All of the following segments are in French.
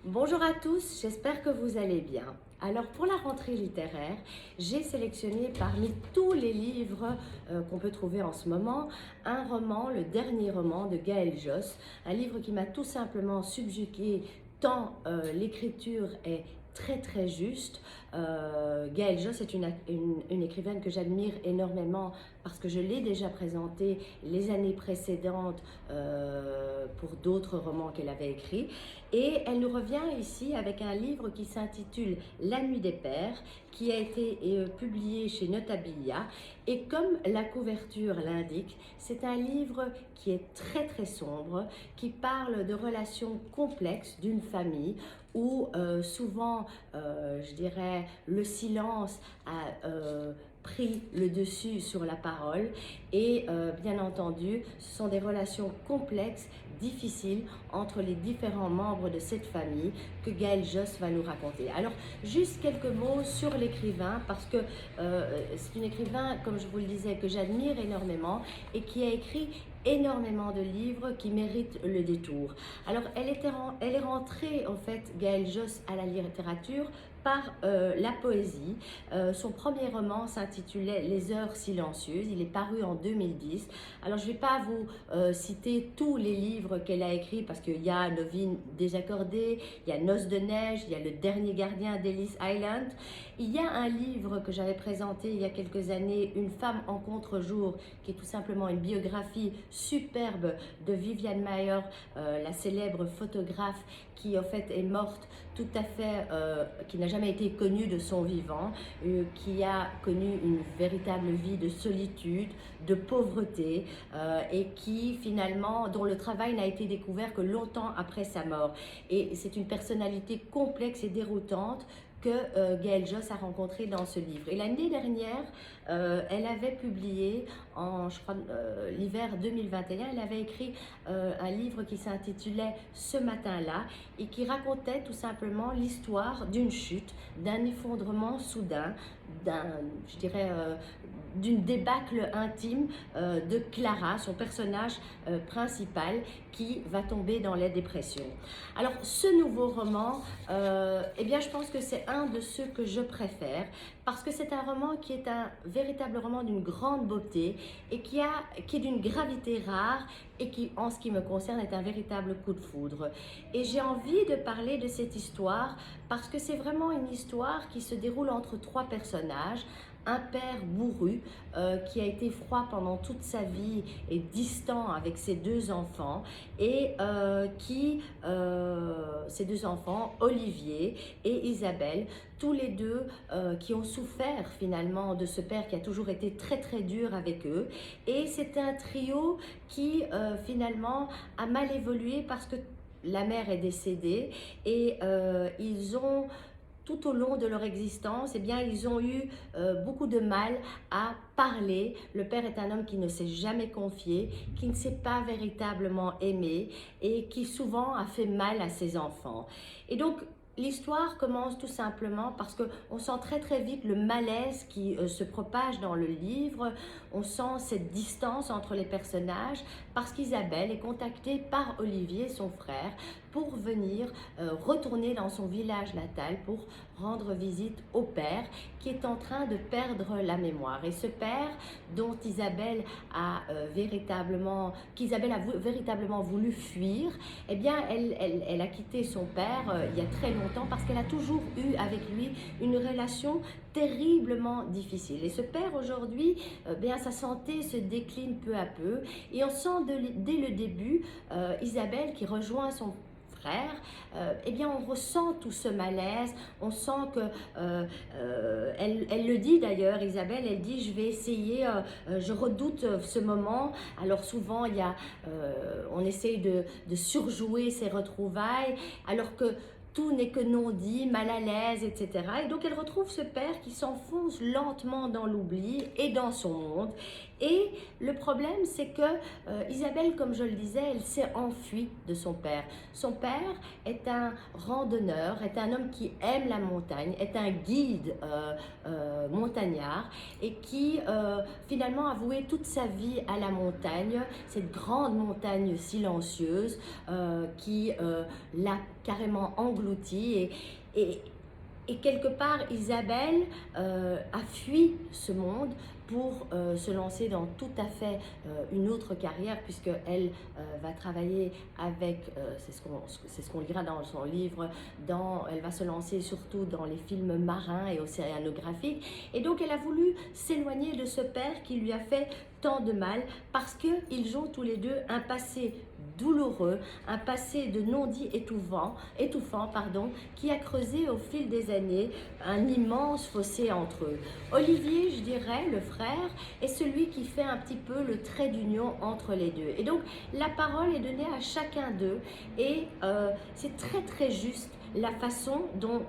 Bonjour à tous, j'espère que vous allez bien. Alors pour la rentrée littéraire, j'ai sélectionné parmi tous les livres qu'on peut trouver en ce moment, un roman, le dernier roman de Gaël Josse, un livre qui m'a tout simplement subjugué tant l'écriture est très juste. Gaël Josse est une écrivaine que j'admire énormément parce que je l'ai déjà présentée les années précédentes pour d'autres romans qu'elle avait écrits. Et elle nous revient ici avec un livre qui s'intitule La Nuit des Pères, qui a été publié chez Notabilia. Et comme la couverture l'indique, c'est un livre qui est très sombre, qui parle de relations complexes d'une famille où souvent, je dirais, le silence a pris le dessus sur la parole et bien entendu, ce sont des relations complexes, difficiles entre les différents membres de cette famille que Gaël Josse va nous raconter. Alors, juste quelques mots sur l'écrivain parce que c'est un écrivain, comme je vous le disais, que j'admire énormément et qui a écrit énormément de livres qui méritent le détour. Alors, elle est rentrée, en fait, Gaël Josse, à la littérature par la poésie. Son premier roman s'intitulait Les Heures Silencieuses. Il est paru en 2010. Alors, je ne vais pas vous citer tous les livres qu'elle a écrits parce qu'il y a Novine désaccordée, il y a Noces de neige, il y a Le dernier gardien d'Ellis Island. Il y a un livre que j'avais présenté il y a quelques années, Une femme en contre-jour, qui est tout simplement une biographie superbe de Viviane Maier, la célèbre photographe qui en fait est morte tout à fait, qui n'a jamais été connue de son vivant, qui a connu une véritable vie de solitude, de pauvreté et qui finalement, dont le travail n'a été découvert que longtemps après sa mort. Et c'est une personnalité complexe et déroutante que Gaël Josse a rencontré dans ce livre. Et l'année dernière, elle avait publié, je crois, l'hiver 2021, elle avait écrit un livre qui s'intitulait Ce matin-là et qui racontait tout simplement l'histoire d'une chute, d'un effondrement soudain, je dirais, d'une débâcle intime de Clara, son personnage principal, qui va tomber dans la dépression. Alors, ce nouveau roman, eh bien, je pense que c'est un de ceux que je préfère parce que c'est un roman qui est un véritable roman d'une grande beauté et qui est d'une gravité rare et qui, en ce qui me concerne, est un véritable coup de foudre. Et j'ai envie de parler de cette histoire parce que c'est vraiment une histoire qui se déroule entre trois personnages. Un père bourru qui a été froid pendant toute sa vie et distant avec ses deux enfants et ces deux enfants, Olivier et Isabelle, tous les deux qui ont souffert finalement de ce père qui a toujours été très dur avec eux. Et c'est un trio qui finalement a mal évolué parce que la mère est décédée et ils ont tout au long de leur existence, eh bien, ils ont eu beaucoup de mal à parler. Le père est un homme qui ne s'est jamais confié, qui ne s'est pas véritablement aimé et qui souvent a fait mal à ses enfants. Et donc, l'histoire commence tout simplement parce qu'on sent très vite le malaise qui se propage dans le livre. On sent cette distance entre les personnages parce qu'Isabelle est contactée par Olivier, son frère, pour venir retourner dans son village natal pour rendre visite au père qui est en train de perdre la mémoire. Et ce père dont Isabelle a véritablement voulu fuir, eh bien elle a quitté son père il y a très longtemps parce qu'elle a toujours eu avec lui une relation terriblement difficile. Et ce père aujourd'hui, bien sa santé se décline peu à peu et on sent dès le début Isabelle qui rejoint son frère, eh bien on ressent tout ce malaise, on sent que, elle le dit d'ailleurs, Isabelle, elle dit je vais essayer, je redoute ce moment, alors souvent on essaye de surjouer ces retrouvailles, alors que tout n'est que non dit, mal à l'aise, etc. Et donc elle retrouve ce père qui s'enfonce lentement dans l'oubli et dans son monde Et le problème, c'est que Isabelle, comme je le disais, elle s'est enfuie de son père. Son père est un randonneur, est un homme qui aime la montagne, est un guide montagnard et qui finalement a voué toute sa vie à la montagne, cette grande montagne silencieuse qui l'a carrément englouti et quelque part, Isabelle a fui ce monde pour se lancer dans tout à fait une autre carrière, puisqu'elle va travailler avec, c'est ce qu'on lira dans son livre, elle va se lancer surtout dans les films marins et océanographiques. Et donc, elle a voulu s'éloigner de ce père qui lui a fait tant de mal, parce qu'ils ont tous les deux un passé douloureux, un passé de non-dit étouffant, qui a creusé au fil des années un immense fossé entre eux. Olivier, je dirais, le frère, est celui qui fait un petit peu le trait d'union entre les deux. Et donc, la parole est donnée à chacun d'eux et c'est très très juste la façon dont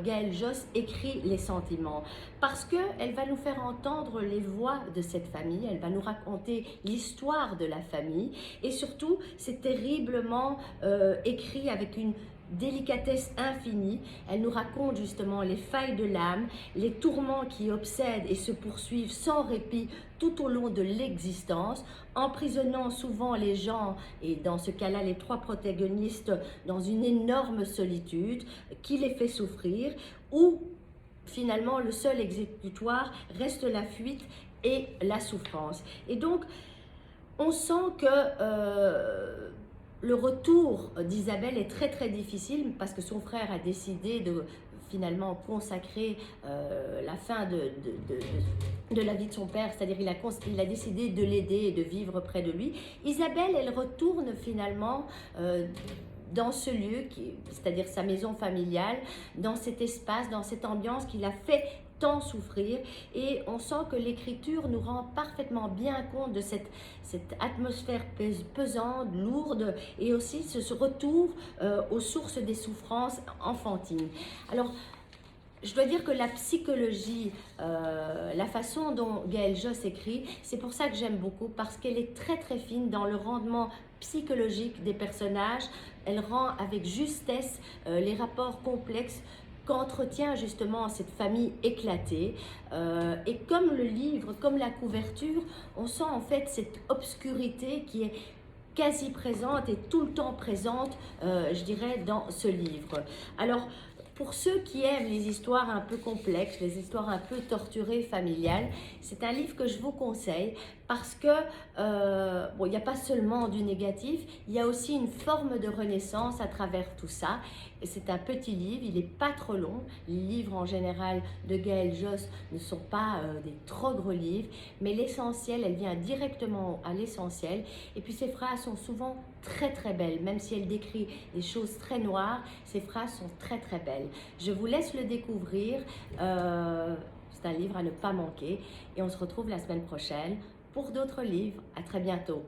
Gaëlle Josse écrit les sentiments, parce qu'elle va nous faire entendre les voix de cette famille, elle va nous raconter l'histoire de la famille, et surtout c'est terriblement écrit avec une délicatesse infinie. Elle nous raconte justement les failles de l'âme, les tourments qui obsèdent et se poursuivent sans répit tout au long de l'existence, emprisonnant souvent les gens, et dans ce cas-là les trois protagonistes, dans une énorme solitude qui les fait souffrir, où finalement le seul exécutoire reste la fuite et la souffrance. Et donc on sent que le retour d'Isabelle est très très difficile, parce que son frère a décidé de finalement consacrer la fin de la vie de son père, c'est-à-dire il a décidé de l'aider et de vivre près de lui. Isabelle, elle retourne finalement dans ce lieu, c'est-à-dire sa maison familiale, dans cet espace, dans cette ambiance qui l'a fait tant souffrir, et on sent que l'écriture nous rend parfaitement bien compte de cette atmosphère pesante, lourde, et aussi ce retour aux sources des souffrances enfantines. Alors, je dois dire que la psychologie, la façon dont Gaëlle Josse écrit, c'est pour ça que j'aime beaucoup, parce qu'elle est très très fine dans le rendement psychologique des personnages. Elle rend avec justesse les rapports complexes qu'entretient justement cette famille éclatée. Et comme le livre, comme la couverture, on sent en fait cette obscurité qui est quasi présente et tout le temps présente, je dirais, dans ce livre. Alors, pour ceux qui aiment les histoires un peu complexes, les histoires un peu torturées, familiales, c'est un livre que je vous conseille, parce que, bon, il n'y a pas seulement du négatif, il y a aussi une forme de renaissance à travers tout ça. Et c'est un petit livre, il n'est pas trop long. Les livres en général de Gaëlle Josse ne sont pas des trop gros livres, mais l'essentiel, elle vient directement à l'essentiel. Et puis ses phrases sont souvent très très belles, même si elle décrit des choses très noires, ses phrases sont très très belles. Je vous laisse le découvrir, c'est un livre à ne pas manquer, et on se retrouve la semaine prochaine pour d'autres livres. À très bientôt.